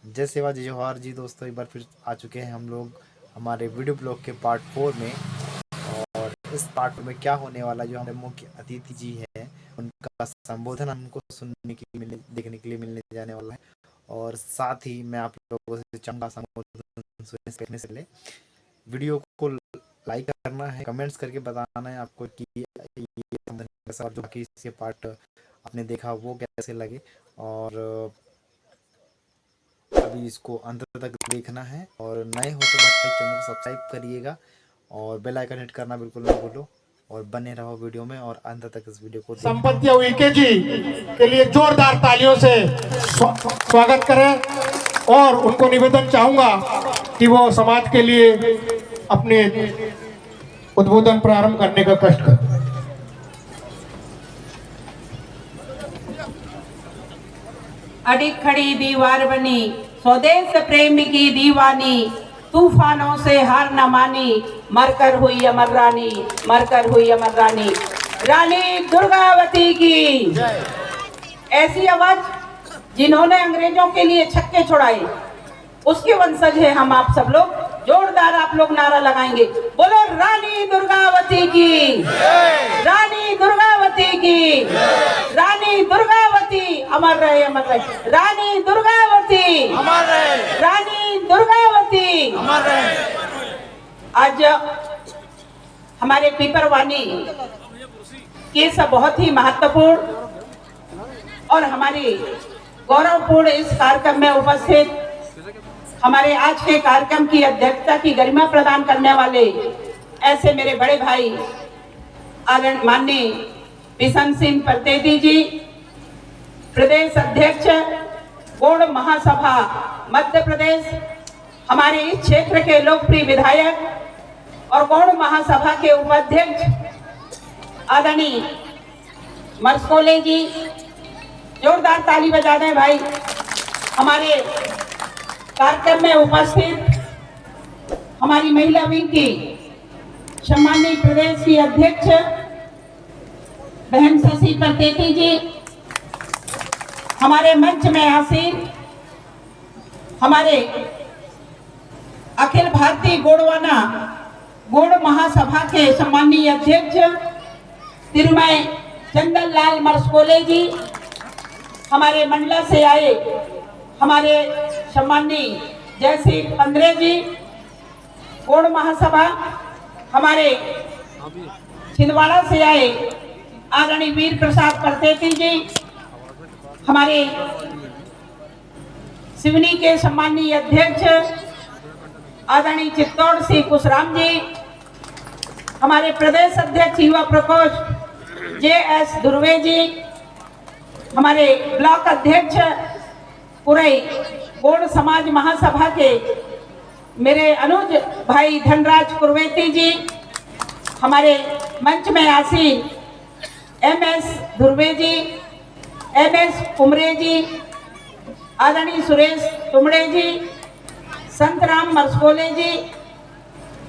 जय सेवा जय जोहार जी दोस्तों, एक बार फिर आ चुके हैं हम लोग हमारे वीडियो ब्लॉग के पार्ट 4 में। और इस पार्ट में क्या होने वाला, जो हमारे मुख्य अतिथि जी हैं उनका संबोधन हमको सुनने के लिए देखने के लिए मिलने जाने वाला है। और साथ ही मैं आप लोगों से चंगा संबोधन सुनने से पहले वीडियो को लाइक करना है, कमेंट्स करके बताना है आपको कि ये संबोधन कैसा, और जो बाकी इसके पार्ट आपने देखा वो कैसे लगे। और अभी इसको अंत तक देखना है, और नए हो तो भाई चैनल को सब्सक्राइब करिएगा और बेल आइकन हिट करना बिल्कुल ना भूलो, और बने रहो वीडियो में और अंत तक इस वीडियो को संपत्ति उइके जी के लिए जोरदार तालियों से स्वागत करें। और उनको निवेदन चाहूंगा कि वो समाज के लिए अपने उद्बोधन प्रारंभ करने का कष्ट करें। अड़ी खड़ी दीवार बनी, स्वदेश प्रेम की दीवानी, तूफानों से हार न मानी, मरकर हुई अमर रानी, मरकर हुई अमर रानी, रानी दुर्गावती की। ऐसी आवाज जिन्होंने अंग्रेजों के लिए छक्के छुड़ाए, उसके वंशज है हम आप सब लोग। जोरदार आप लोग नारा लगाएंगे, बोलो रानी दुर्गावती की, रानी दुर्गावती की, रानी दुर्गावती अमर रहे, अमर रहे, रानी दुर्गावती अमर रहे, रानी दुर्गावती अमर रहे। आज हमारे पीपरवानी के सब बहुत ही महत्वपूर्ण और हमारी गौरवपूर्ण इस कार्यक्रम में उपस्थित हमारे आज के कार्यक्रम की अध्यक्षता की गरिमा प्रदान करने वाले ऐसे मेरे बड़े भाई माननीय बिशन सिंह परतेती जी, प्रदेश अध्यक्ष गौड़ महासभा मध्य प्रदेश, हमारे इस क्षेत्र के लोकप्रिय विधायक और गौड़ महासभा के उपाध्यक्ष आदरणीय मरस्कोले जी, जोरदार ताली बजा दें भाई। हमारे कार्यक्रम में उपस्थित हमारी महिला विंग की सम्मानीय प्रदेश की अध्यक्ष बहन शशि परतेती जी, हमारे मंच में आसीन हमारे अखिल भारतीय गोड़वाना गौड़ महासभा के सम्मानीय अध्यक्ष तिरुमय चंदन लाल मरस्कोले जी, हमारे मंडला से आए हमारे सम्मानीय जयसिंह पंद्रे जी, गौड़ महासभा, हमारे छिंदवाड़ा से आए आदरणीय वीर प्रसाद परतेती जी, हमारे सिवनी के सम्मानीय अध्यक्ष आदरणीय चित्तौड़ से कुशराम जी, हमारे प्रदेश अध्यक्ष युवा प्रकोष्ठ JS धुर्वे जी, हमारे ब्लॉक अध्यक्ष पूरे गौड़ समाज महासभा के मेरे अनुज भाई धनराज कुरवेती जी, हमारे मंच में आसीन MS धुर्वे जी, MS कुमरे जी, आदरणीय सुरेश तुमड़े जी, संतराम मरस्कोले जी,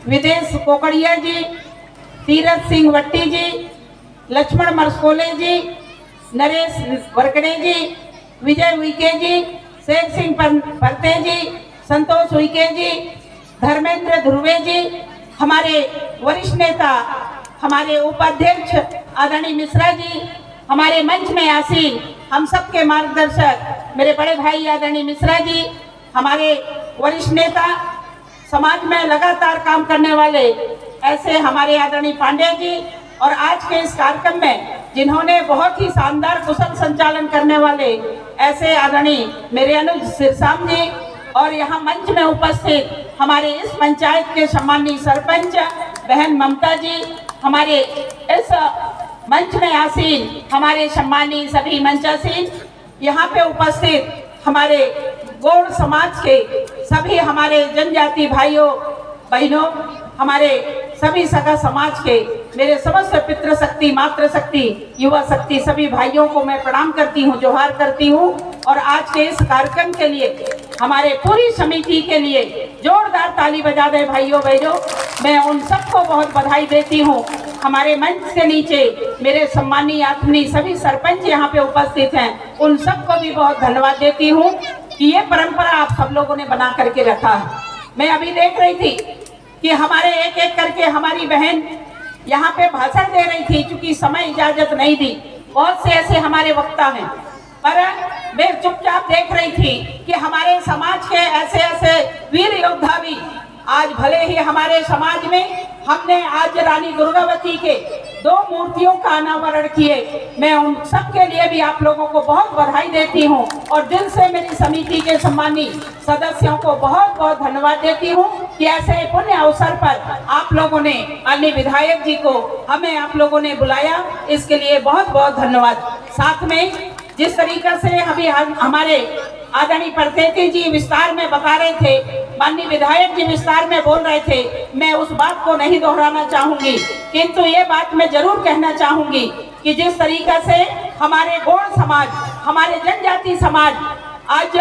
विदेश कोकड़िया जी, तीरथ सिंह वट्टी जी, लक्ष्मण मरस्कोले जी, नरेश वरकड़े जी, विजय उइके जी, शेर सिंह परते जी, संतोष उइके जी, धर्मेंद्र ध्रुवे जी, हमारे वरिष्ठ नेता हमारे उपाध्यक्ष आदरणीय मिश्रा जी, हमारे मंच में आसीन हम सबके मार्गदर्शक मेरे बड़े भाई आदरणीय मिश्रा जी, हमारे वरिष्ठ नेता समाज में लगातार काम करने वाले ऐसे हमारे आदरणीय पांडे जी, और आज के इस कार्यक्रम में जिन्होंने बहुत ही शानदार कुशल संचालन करने वाले ऐसे आदरणीय मेरे अनुज सिरसाम जी, और यहाँ मंच में उपस्थित हमारे इस पंचायत के सम्मानीय सरपंच बहन ममता जी, हमारे इस मंच में आसीन हमारे सम्मानीय सभी मंचासीन, यहाँ पे उपस्थित हमारे गौड़ समाज के सभी हमारे जनजाति भाइयों बहनों, हमारे सभी सगा समाज के मेरे समस्त पितृ शक्ति मातृ शक्ति युवा शक्ति सभी भाइयों को मैं प्रणाम करती हूँ, जोहार करती हूँ। और आज के इस कार्यक्रम के लिए हमारे पूरी समिति के लिए जोरदार ताली बजा दे भाइयों बहनों। मैं उन सबको बहुत बधाई देती हूँ। हमारे मंच से नीचे मेरे सम्मानीय आत्मीय सभी सरपंच यहाँ पे उपस्थित हैं, उन सबको भी बहुत धन्यवाद देती हूँ। कि ये परंपरा आप सब लोगों ने बना करके रखा है। मैं अभी देख रही थी कि हमारे एक एक करके हमारी बहन यहाँ पे भाषण दे रही थी, क्योंकि समय इजाजत नहीं दी। बहुत से ऐसे हमारे वक्ता हैं, पर मैं चुपचाप देख रही थी कि हमारे समाज के ऐसे ऐसे वीर योद्धा भी आज भले ही हमारे समाज में हमने आज रानी दुर्गावती के 2 मूर्तियों का अनावरण किए। मैं उन सब के लिए भी आप लोगों को बहुत बधाई देती हूं और दिल से मेरी समिति के सम्मानित सदस्यों को बहुत बहुत धन्यवाद देती हूं कि ऐसे पुण्य अवसर पर आप लोगों ने अन्य विधायक जी को हमें आप लोगों ने बुलाया, इसके लिए बहुत बहुत धन्यवाद। साथ में जिस तरीका से अभी हमारे आदरणीय प्रत्येती जी विस्तार में बता रहे थे, माननीय विधायक जी विस्तार में बोल रहे थे, मैं उस बात को नहीं दोहराना चाहूंगी, किंतु ये बात मैं जरूर कहना चाहूंगी कि जिस तरीका से हमारे गौड़ समाज, हमारे जनजाति समाज आज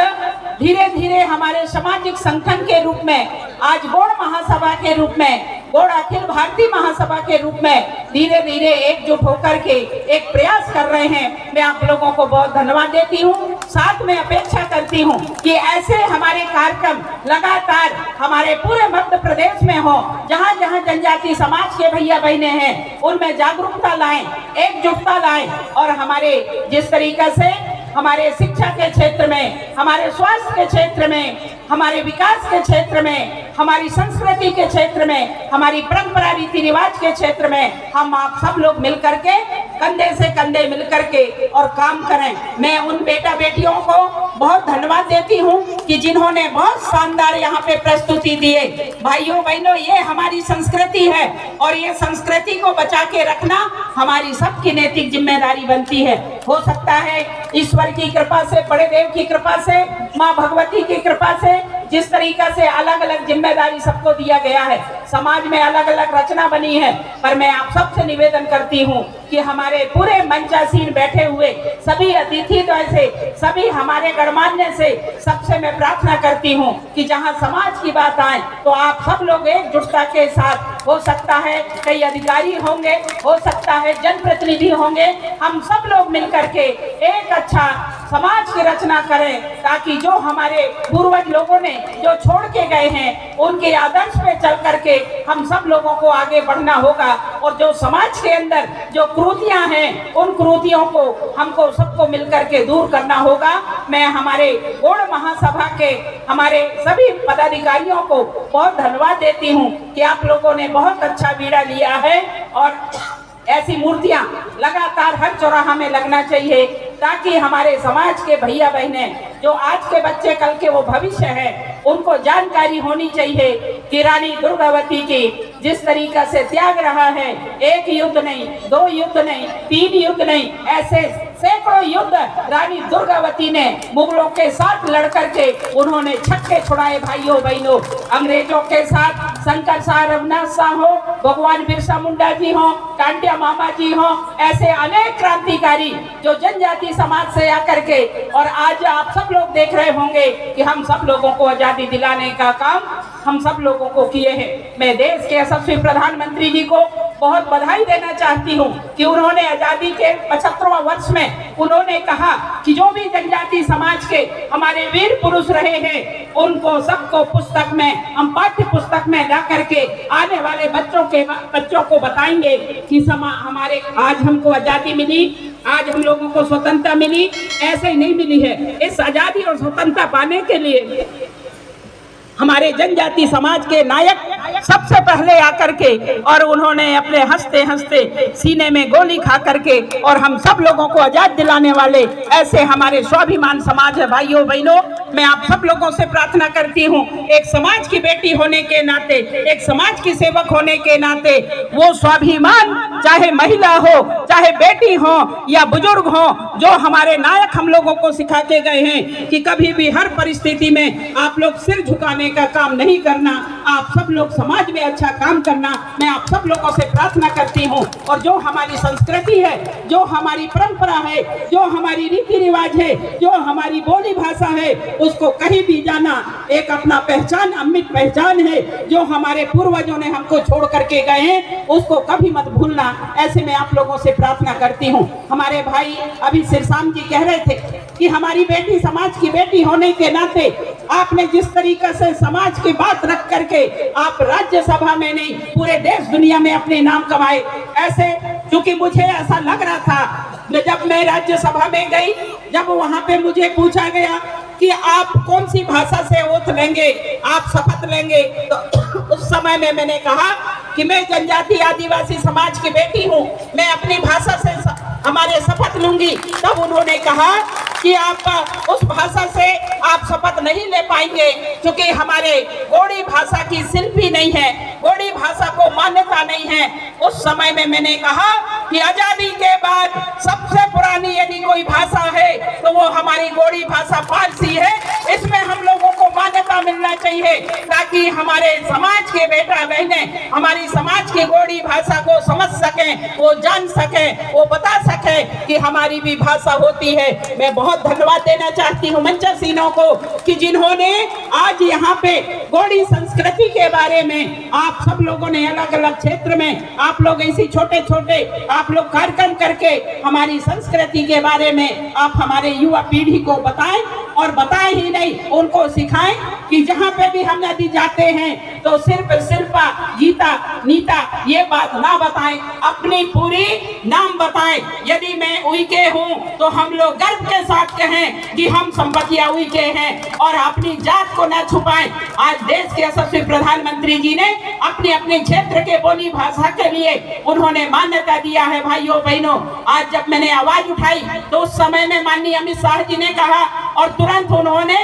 धीरे धीरे हमारे सामाजिक संगठन के रूप में, आज गौड़ महासभा के रूप में, गौड़ अखिल भारतीय महासभा के रूप में धीरे धीरे एकजुट होकर के एक प्रयास कर रहे हैं। मैं आप लोगों को बहुत धन्यवाद देती हूँ। साथ में अपेक्षा करती हूँ कि ऐसे हमारे कार्यक्रम लगातार हमारे पूरे मध्य प्रदेश में हो, जहाँ जहाँ जनजाति समाज के भैया बहने हैं उनमें जागरूकता लाएं, एकजुटता लाएं और हमारे जिस तरीका से हमारे शिक्षा के क्षेत्र में, हमारे स्वास्थ्य के क्षेत्र में, हमारे विकास के क्षेत्र में, हमारी संस्कृति के क्षेत्र में, हमारी परंपरा रीति रिवाज के क्षेत्र में हम आप सब लोग मिलकर के कंधे से कंधे मिलकर के और काम करें। मैं उन बेटा बेटियों को बहुत धन्यवाद देती हूं कि जिन्होंने बहुत शानदार यहाँ पे प्रस्तुति दिए। भाइयों बहनों, ये हमारी संस्कृति है और ये संस्कृति को बचा के रखना हमारी सबकी नैतिक जिम्मेदारी बनती है। हो सकता है ईश्वर की कृपा से, बड़े देव की कृपा से, माँ भगवती की कृपा से जिस तरीका से अलग अलग जिम्मेदारी सबको दिया गया है, समाज में अलग अलग रचना बनी है, पर मैं आप सबसे निवेदन करती हूँ कि हमारे पूरे मंचासीन बैठे हुए सभी अतिथि तो ऐसे सभी हमारे गणमान्य से सबसे मैं प्रार्थना करती हूँ कि जहाँ समाज की बात आए तो आप सब लोग एकजुटता के साथ, हो सकता है कई अधिकारी होंगे, हो सकता है जनप्रतिनिधि होंगे, हम सब लोग मिलकर के एक अच्छा समाज की रचना करें, ताकि जो हमारे पूर्वज लोगों ने जो छोड़ के गए हैं उनके आदर्श पे चल करके हम सब लोगों को आगे बढ़ना होगा और जो समाज के अंदर जो कुरीतियां हैं उन कुरीतियों को हमको सबको मिलकर के दूर करना होगा। मैं हमारे गौड़ महासभा के हमारे सभी पदाधिकारियों को बहुत धन्यवाद देती हूँ कि आप लोगों ने बहुत अच्छा बीड़ा लिया है और ऐसी मूर्तियां लगातार हर चौराहा में लगना चाहिए, ताकि हमारे समाज के भैया बहने जो आज के बच्चे कल के वो भविष्य है उनको जानकारी होनी चाहिए कि रानी दुर्गावती की जिस तरीका से त्याग रहा है, एक युद्ध नहीं, 2 युद्ध नहीं, 3 युद्ध नहीं, ऐसे सैकड़ों युद्ध रानी दुर्गावती ने मुगलों के साथ लड़ करके उन्होंने छक्के छुड़ाए। भाइयों बहनों, अंग्रेजों के साथ शंकर शाह, रघुनाथ शाह हो, भगवान बिरसा मुंडा जी हो, टांटिया मामा जी हो, ऐसे अनेक क्रांतिकारी जो जनजाति समाज से आकर के, और आज आप सब लोग देख रहे होंगे कि हम सब लोगों को आजादी दिलाने का काम हम सब लोगों को किए हैं। मैं देश के यशस्वी प्रधानमंत्री जी को बहुत बधाई देना चाहती हूँ कि उन्होंने आजादी के 75वां वर्ष में उन्होंने कहा कि जो भी जनजाति समाज के हमारे वीर पुरुष रहे हैं उनको सबको पुस्तक में, हम पाठ्य पुस्तक में ला करके आने वाले बच्चों को बताएंगे कि हमारे आज हमको आजादी मिली, आज हम लोगों को स्वतंत्रता मिली, ऐसे ही नहीं मिली है। इस आजादी और स्वतंत्रता पाने के लिए हमारे जनजाति समाज के नायक सबसे पहले आकर के और उन्होंने अपने हंसते हंसते सीने में गोली खा करके और हम सब लोगों को आजाद दिलाने वाले ऐसे हमारे स्वाभिमान समाज है। भाइयों बहनों, मैं आप सब लोगों से प्रार्थना करती हूँ, एक समाज की बेटी होने के नाते, एक समाज की सेवक होने के नाते वो स्वाभिमान, चाहे महिला हो, चाहे बेटी हो या बुजुर्ग हो, जो हमारे नायक हम लोगों को सिखा के गए हैं कि कभी भी हर परिस्थिति में आप लोग सिर झुकाने का काम नहीं करना, आप सब लोग समाज में अच्छा काम करना, मैं आप सब लोगों से प्रार्थना करती हूँ। और जो हमारी संस्कृति है, जो हमारी परंपरा है, जो हमारी रीति रिवाज है, जो हमारी बोली भाषा है, उसको कहीं भी जाना एक अपना पहचान, अमिट पहचान है जो हमारे पूर्वजों ने हमको छोड़ करके गए हैं, उसको कभी मत भूलना। ऐसे में आप लोगों से प्रार्थना करती हूँ। हमारे भाई अभी सिरसाम जी कह रहे थे कि हमारी बेटी समाज की बेटी होने के नाते आपने जिस तरीके से समाज की बात रख करके आप राज्यसभा में नहीं पूरे देश दुनिया में अपने नाम कमाए, ऐसे क्योंकि मुझे ऐसा लग रहा था जब मैं राज्यसभा में गई, जब वहां पे मुझे पूछा गया कि आप कौन सी भाषा से ओथ लेंगे, आप शपथ लेंगे, तो उस समय में मैंने कहा कि मैं जनजाति आदिवासी समाज की बेटी हूँ, मैं अपनी भाषा से हमारे शपथ लूंगी। तब उन्होंने कहा कि आप उस भाषा से आप शपथ नहीं ले पाएंगे क्योंकि हमारे गोड़ी भाषा की शिल्पी नहीं है, गोड़ी भाषा को मान्यता नहीं है। उस समय में मैंने कहा कि आजादी के बाद सबसे पुरानी यदि कोई भाषा है तो वो हमारी गोड़ी भाषा फारसी है। इसमें हम लोगों को मान्यता मिलना चाहिए ताकि हमारे समाज के बेटा बहने हमारी समाज की गोड़ी भाषा को समझ सकें, वो जान सकें, वो बता सकें कि हमारी भी भाषा होती है। मैं बहुत धन्यवाद देना चाहती हूँ मंचासीनों को कि जिन्होंने आज यहाँ पे गोड़ी संस्कृति के बारे में आप सब लोगों ने अलग अलग क्षेत्र में आप लोग ऐसी छोटे छोटे आप लोग कार्यक्रम करके हमारी संस्कृति के बारे में आप हमारे युवा पीढ़ी को बताएं, और बताएं ही नहीं उनको सिखाएं कि जहाँ पे भी हम यदि जाते हैं तो सिर्फ शिल्पा गीता नीता ये बात ना बताएं, अपनी पूरी नाम बताएं। यदि मैं उइके हूँ तो हम लोग गर्व के साथ कहें कि हम संपतिया उइके हैं और अपनी जात को ना छुपाएं। आज देश के यशस्वी प्रधानमंत्री जी ने अपने अपने क्षेत्र के बोली भाषा के लिए उन्होंने मान्यता दिया है। भाइयों बहनों, आज जब मैंने आवाज उठाई तो उस समय में माननीय अमित शाह जी ने कहा और तुरंत उन्होंने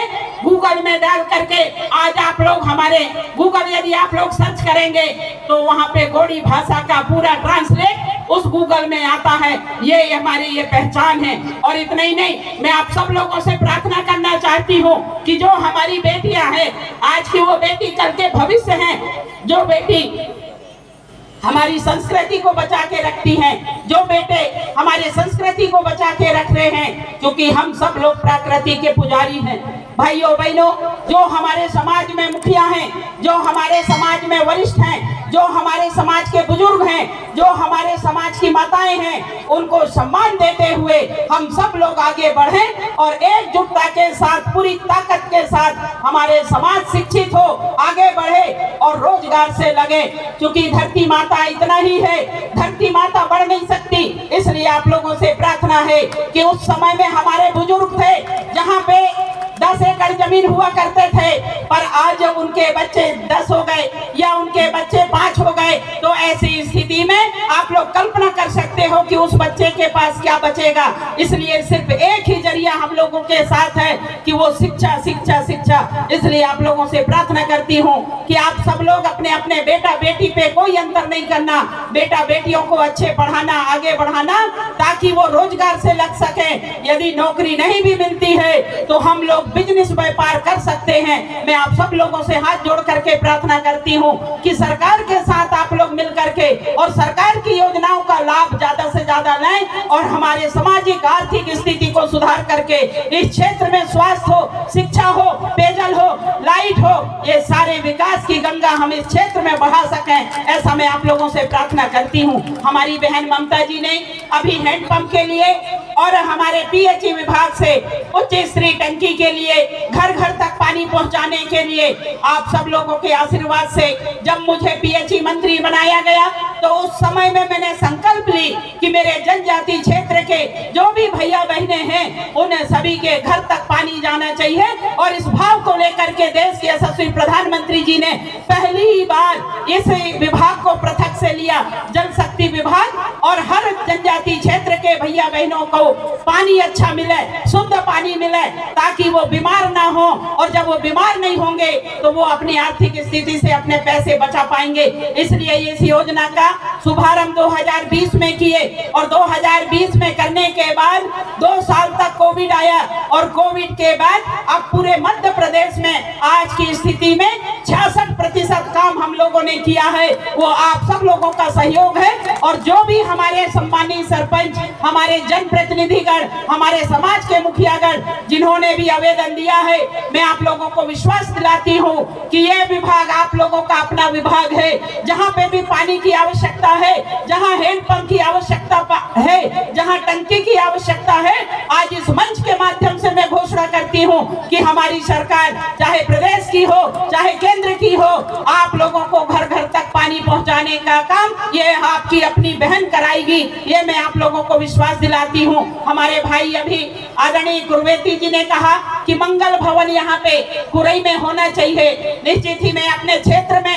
गूगल में डाल करके आज आप लोग हमारे गूगल यदि आप लोग सर्च करेंगे तो वहां पे गोड़ी भाषा का पूरा ट्रांसलेट उस गूगल में आता है। ये हमारी ये पहचान है। और इतना ही नहीं, मैं आप सब लोगों से प्रार्थना करना चाहती हूँ कि जो हमारी बेटियां हैं, आज की वो बेटी कल के भविष्य हैं, जो बेटी हमारी संस्कृति को बचा के रखती हैं, जो बेटे हमारे संस्कृति को बचा के रख रहे हैं, क्योंकि हम सब लोग प्रकृति के पुजारी हैं। भाइयों बहनों, जो हमारे समाज में मुखिया हैं, जो हमारे समाज में वरिष्ठ हैं, जो हमारे समाज के बुजुर्ग हैं, जो हमारे समाज की माताएं हैं, उनको सम्मान देते हुए हम सब लोग आगे बढ़ें और एकजुटता के साथ पूरी ताकत के साथ हमारे समाज शिक्षित हो, आगे बढ़े और रोजगार से लगे। क्योंकि धरती माता इतना ही है, धरती माता बढ़ नहीं सकती। इसलिए आप लोगों से प्रार्थना है कि उस समय में हमारे बुजुर्ग थे जहाँ पे 10 एकड़ जमीन हुआ करते थे, पर आज जब उनके बच्चे 10 हो गए या उनके बच्चे 5 हो गए तो ऐसी स्थिति में आप लोग कल्पना कर सकते हो कि उस बच्चे के पास क्या बचेगा। इसलिए सिर्फ एक ही जरिया हम लोगों के साथ है कि वो शिक्षा शिक्षा शिक्षा। इसलिए आप लोगों से प्रार्थना करती हूँ कि आप सब लोग अपने अपने बेटा बेटी पे कोई अंतर नहीं करना, बेटा बेटियों को अच्छे पढ़ाना, आगे बढ़ाना ताकि वो रोजगार से लग सके। यदि नौकरी नहीं भी मिलती है तो हम लोग बिजनेस व्यापार कर सकते हैं। मैं आप सब लोगों से हाथ जोड़ करके प्रार्थना करती हूँ कि सरकार के साथ आप लोग मिल करके और सरकार की योजनाओं का लाभ ज्यादा से ज्यादा लें और हमारे सामाजिक आर्थिक स्थिति को सुधार करके इस क्षेत्र में स्वास्थ्य हो, शिक्षा हो, पेयजल हो, लाइट हो, ये सारे विकास की गंगा हम इस क्षेत्र में बढ़ा सकें। ऐसा मैं आप लोगों से प्रार्थना करती हूँ। हमारी बहन ममता जी ने अभी हैंडपंप के लिए और हमारे पीएचई विभाग से उच्च स्तरीय टंकी के लिए घर घर तक पानी पहुंचाने के लिए आप सब लोगों के आशीर्वाद से जब मुझे पीएचई मंत्री बनाया गया तो उस समय में मैंने संकल्प ली कि मेरे जनजाति क्षेत्र के जो भी भैया बहने हैं उन्हें सभी के घर तक पानी जाना चाहिए। और इस भाव को लेकर के देश के यशस्वी प्रधानमंत्री जी ने पहली बार इस विभाग को पृथक से लिया, जल शक्ति विभाग, और हर जनजाति क्षेत्र के भैया बहनों को पानी अच्छा मिले, शुद्ध पानी मिले ताकि वो बीमार ना हो, और जब वो बीमार नहीं होंगे तो वो अपनी आर्थिक स्थिति से अपने पैसे बचा पाएंगे। इसलिए इस योजना का शुभारंभ 2020 में किए और 2020 में करने के बाद 2 साल तक कोविड आया और कोविड के बाद अब पूरे मध्य प्रदेश में आज की स्थिति में 66% काम हम लोगों ने किया है वो आप सब लोगों का सहयोग है। और जो भी हमारे सम्मानित सरपंच, हमारे जनप्रतिनिधिगण, हमारे समाज के मुखियागण जिन्होंने भी आवेदन दिया है, मैं आप लोगों को विश्वास दिलाती हूँ कि ये विभाग आप लोगों का अपना विभाग है। जहाँ पे भी पानी की आवश्यकता है, जहाँ हैंडपंप की आवश्यकता है, जहाँ टंकी की आवश्यकता है, आज इस मंच के माध्यम से मैं घोषणा करती हूँ कि हमारी सरकार चाहे प्रदेश की हो चाहे केंद्र की हो, आप लोगों को घर घर तक पानी पहुंचाने का काम ये आपकी अपनी बहन कराएगी। ये मैं आप लोगों को विश्वास दिलाती हूँ। हमारे भाई अभी आदरणीय कुरवेती जी ने कहा कि मंगल भवन यहाँ पे कुरई में होना चाहिए। निश्चित ही मैं अपने क्षेत्र में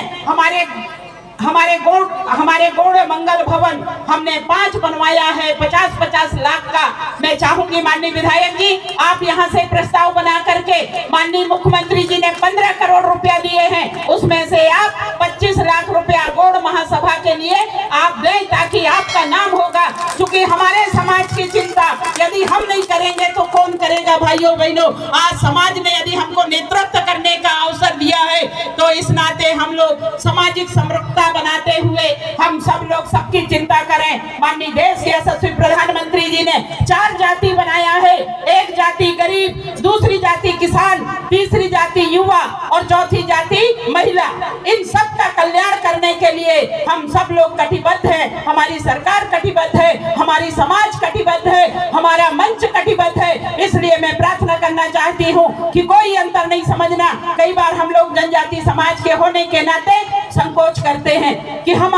हमारे गौड़ मंगल भवन हमने 5 बनवाया है 50-50 लाख का। मैं चाहूंगी माननीय विधायक जी, आप यहाँ से प्रस्ताव बना करके, माननीय मुख्यमंत्री जी ने 15 करोड़ रुपया दिए हैं, उसमें से आप 25 लाख रुपया गौड़ महासभा के लिए आप दें ताकि आपका नाम होगा। क्योंकि हमारे समाज की चिंता यदि हम नहीं करेंगे तो कौन करेगा। भाइयों बहनों, आज समाज ने यदि हमको नेतृत्व करने का अवसर दिया है तो इस नाते हम लोग सामाजिक समरूपता बनाते हुए हम सब लोग सबकी चिंता करें। माननीय देश के यशस्वी प्रधानमंत्री जी ने 4 जाति बनाया है, एक जाति गरीब, दूसरी जाति किसान, तीसरी जाति युवा और चौथी जाति महिला। इन सब का कल्याण करने के लिए हम सब लोग कटिबद्ध हैं, हमारी सरकार कटिबद्ध है, हमारी समाज कटिबद्ध है, हमारा मंच कटिबद्ध है। इसलिए मैं प्रार्थना करना चाहती हूँ कि कोई अंतर नहीं समझना। कई बार हम लोग जनजाति समाज के होने के नाते संकोच करते हैं कि हम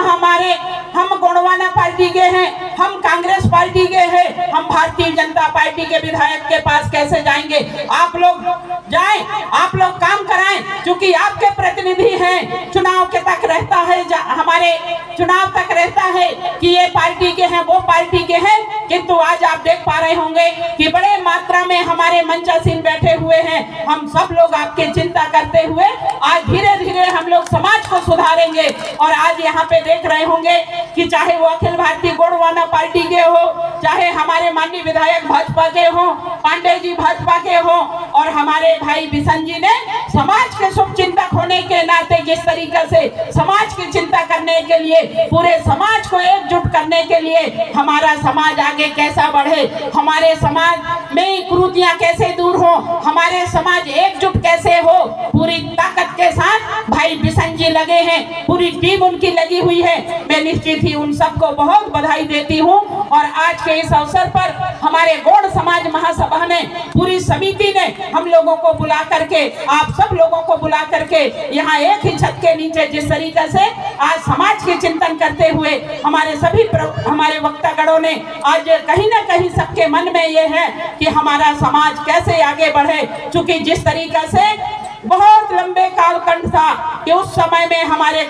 गोंडवाना पार्टी के हैं, हम कांग्रेस पार्टी के हैं, हम भारतीय जनता पार्टी के विधायक के पास कैसे जाएंगे। आप लोग जाएं, आप लोग काम कराएं, क्योंकि आपके प्रतिनिधि हैं। चुनाव के तक रहता है, हमारे चुनाव तक रहता है कि ये पार्टी के हैं, वो पार्टी के हैं, किंतु आज आप देख पा रहे होंगे कि बड़े मात्रा में हमारे मंचासीन बैठे हुए हैं। हम सब लोग आपके चिंता करते हुए आज धीरे धीरे हम लोग समाज को सुधारेंगे। और आज यहाँ पे देख रहे होंगे कि चाहे वो अखिल भारतीय गोंडवाना पार्टी के हो, चाहे हमारे माननीय विधायक भाजपा के हो, पांडे जी भाजपा के हो, और हमारे भाई बिशन जी ने समाज के शुभ चिंतक होने के नाते जिस तरीके से समाज की चिंता करने के लिए, पूरे समाज को एकजुट करने के लिए, हमारा समाज आगे कैसा बढ़े, हमारे समाज में कुरीतियां कैसे दूर हो, हमारे समाज एकजुट कैसे हो, पूरी ताकत के साथ भाई बिशन जी लगे हैं, पूरी टीम उनकी लगी हुई है। मैं निश्चित ही उन सबको बहुत बधाई देती हूं। और आज के इस अवसर पर हमारे गौड़ समाज महासभा ने, पूरी समिति ने हम लोगों को बुला करके, आप सब लोगों को बुला करके यहाँ एक ही छत के नीचे जिस तरीके से आज समाज के चिंतन करते हुए हमारे वक्तागणों ने आज कहीं ना कहीं सबके मन में ये है कि हमारा समाज कैसे आगे बढ़े। क्योंकि जिस तरीके से बहुत लंबे कालखंड था कि उस समय में हमारे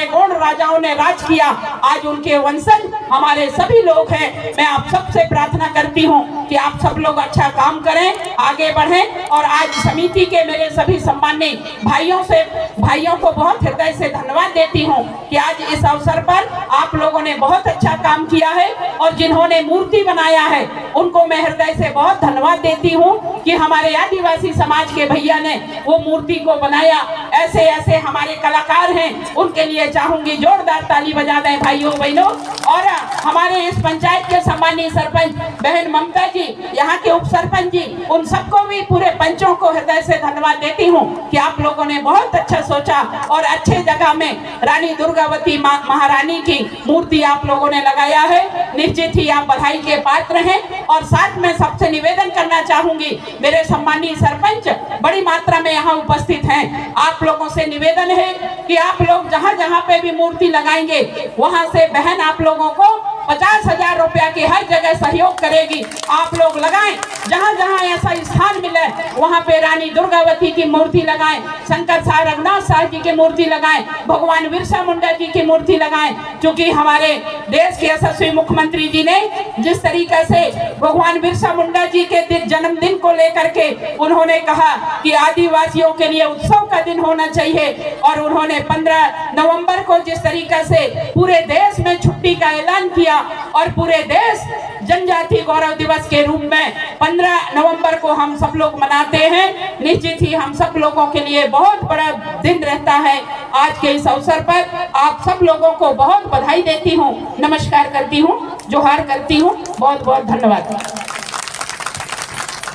गौड़ राजाओं ने राज किया, आज उनके वंशज हमारे सभी लोग हैं। मैं आप सबसे प्रार्थना करती हूं कि आप सब लोग अच्छा काम करें, आगे बढ़ें। और आज समिति के मेरे सभी सम्मानीय भाइयों को बहुत हृदय से धन्यवाद देती हूं कि आज इस अवसर पर आप लोगों ने बहुत अच्छा काम किया है। और जिन्होंने मूर्ति बनाया है उनको मैं हृदय से बहुत धन्यवाद देती हूँ कि हमारे आदिवासी समाज के भैया ने वो मूर्ति को बनाया। ऐसे ऐसे हमारे कलाकार हैं, उनके लिए चाहूंगी जोरदार ताली बजा दें भाइयों बहनों। और हमारे इस पंचायत के सम्मानीय सरपंच बहन ममता जी, यहाँ के उप सरपंच जी, उन सबको भी, पूरे पंचों को हृदय से धन्यवाद देती हूँ कि आप लोगों ने बहुत अच्छा सोचा और अच्छे जगह में रानी दुर्गावती महारानी की मूर्ति आप लोगों ने लगाया है। निश्चित ही आप बधाई के पात्र हैं। और साथ में सबसे निवेदन करना चाहूंगी, मेरे सम्मानीय सरपंच बड़ी मात्रा में यहाँ उपस्थित हैं, आप लोगों से निवेदन है कि आप लोग जहाँ जहाँ पे भी मूर्ति लगाएंगे वहाँ से बहन आप लोगों को 50,000 रुपया की हर जगह सहयोग करेगी। आप लोग लगाएं, जहाँ जहाँ ऐसा स्थान मिले वहाँ पे रानी दुर्गावती की मूर्ति लगाएं, शंकर शाह रघुनाथ शाह जी की मूर्ति लगाएं, भगवान बिरसा मुंडा जी की मूर्ति लगाएं। क्योंकि हमारे देश के यशस्वी मुख्यमंत्री जी ने जिस तरीके से भगवान बिरसा मुंडा जी के जन्मदिन को लेकर के उन्होंने कहा कि आदिवासियों के लिए उत्सव का दिन होना चाहिए, और उन्होंने 15 नवंबर को जिस तरीके से पूरे देश में छुट्टी का ऐलान किया और पूरे देश जनजाति गौरव दिवस के रूप में 15 नवंबर को हम सब लोग मनाते हैं। निश्चित ही हम सब लोगों के लिए बहुत बड़ा दिन रहता है। आज के इस अवसर पर आप सब लोगों को बहुत बधाई देती हूँ, नमस्कार करती हूँ, जोहार करती हूँ। बहुत बहुत धन्यवाद।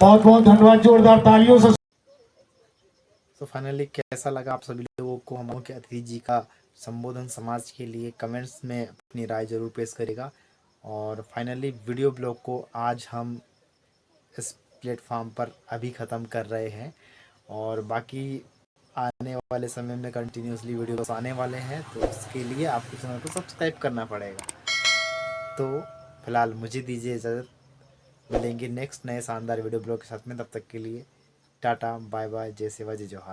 बहुत बहुत धन्यवाद, जोरदार तालियों से। तो फाइनली कैसा लगा आप सभी लोगों को हम मुख्य अतिथि जी का संबोधन समाज के लिए? कमेंट्स में अपनी राय जरूर पेश करेगा। और फाइनली वीडियो ब्लॉग को आज हम इस प्लेटफॉर्म पर अभी ख़त्म कर रहे हैं और बाकी आने वाले समय में कंटिन्यूसली वीडियोस आने वाले हैं, तो उसके लिए आपको चैनल को सब्सक्राइब करना पड़ेगा। तो फिलहाल मुझे दीजिए इजाज़त, मिलेंगे नेक्स्ट नए शानदार वीडियो ब्लॉग के साथ में। तब तक के लिए टाटा बाय बाय, जय सेवा जय जोहार।